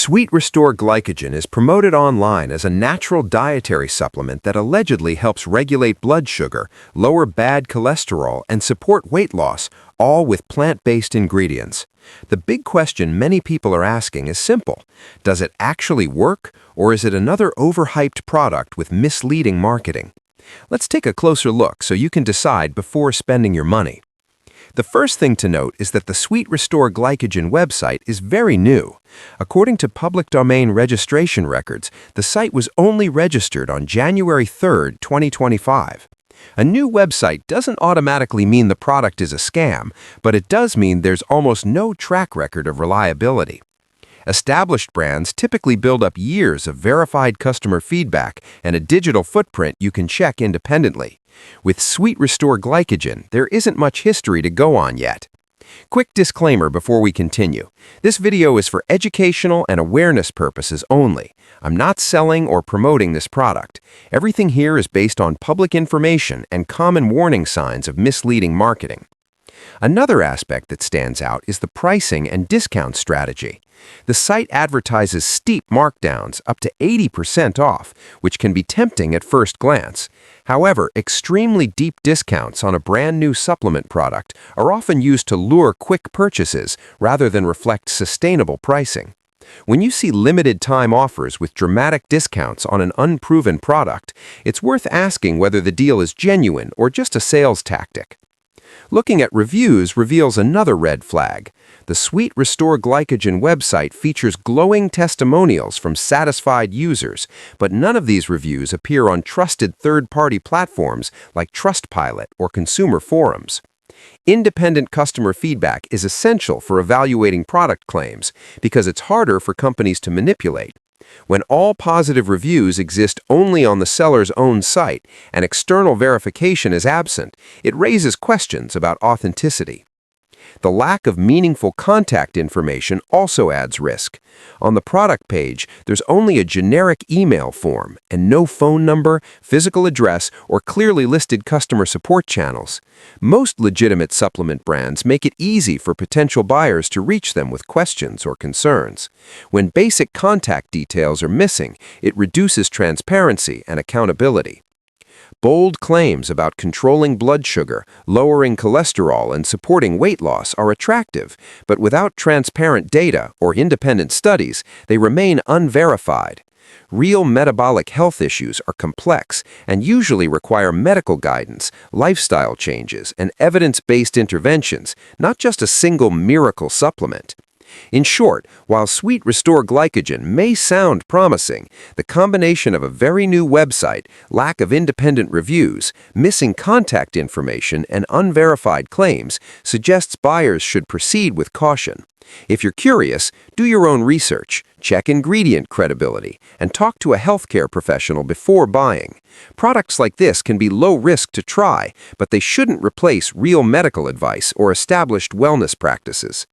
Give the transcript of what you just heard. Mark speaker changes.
Speaker 1: Sweet Restore Glycogen is promoted online as a natural dietary supplement that allegedly helps regulate blood sugar, lower bad cholesterol, and support weight loss, all with plant-based ingredients. The big question many people are asking is simple. Does it actually work, or is it another overhyped product with misleading marketing? Let's take a closer look so you can decide before spending your money. The first thing to note is that the Sweet Restore Glycogen website is very new. According to public domain registration records, the site was only registered on January 3, 2025. A new website doesn't automatically mean the product is a scam, but it does mean there's almost no track record of reliability. Established brands typically build up years of verified customer feedback and a digital footprint you can check independently. With Sweet Restore Glycogen, there isn't much history to go on yet. Quick disclaimer before we continue. This video is for educational and awareness purposes only. I'm not selling or promoting this product. Everything here is based on public information and common warning signs of misleading marketing. Another aspect that stands out is the pricing and discount strategy. The site advertises steep markdowns, up to 80% off, which can be tempting at first glance. However, extremely deep discounts on a brand new supplement product are often used to lure quick purchases rather than reflect sustainable pricing. When you see limited time offers with dramatic discounts on an unproven product, it's worth asking whether the deal is genuine or just a sales tactic. Looking at reviews reveals another red flag. The Sweet Restore Glycogen website features glowing testimonials from satisfied users, but none of these reviews appear on trusted third-party platforms like Trustpilot or consumer forums. Independent customer feedback is essential for evaluating product claims because it's harder for companies to manipulate. When all positive reviews exist only on the seller's own site and external verification is absent, it raises questions about authenticity. The lack of meaningful contact information also adds risk. On the product page, there's only a generic email form and no phone number, physical address, or clearly listed customer support channels. Most legitimate supplement brands make it easy for potential buyers to reach them with questions or concerns. When basic contact details are missing, it reduces transparency and accountability. Bold claims about controlling blood sugar, lowering cholesterol, and supporting weight loss are attractive, but without transparent data or independent studies, they remain unverified. Real metabolic health issues are complex and usually require medical guidance, lifestyle changes, and evidence-based interventions, not just a single miracle supplement. In short, while Sweet Restore Glycogen may sound promising, the combination of a very new website, lack of independent reviews, missing contact information, and unverified claims suggests buyers should proceed with caution. If you're curious, do your own research, check ingredient credibility, and talk to a healthcare professional before buying. Products like this can be low risk to try, but they shouldn't replace real medical advice or established wellness practices.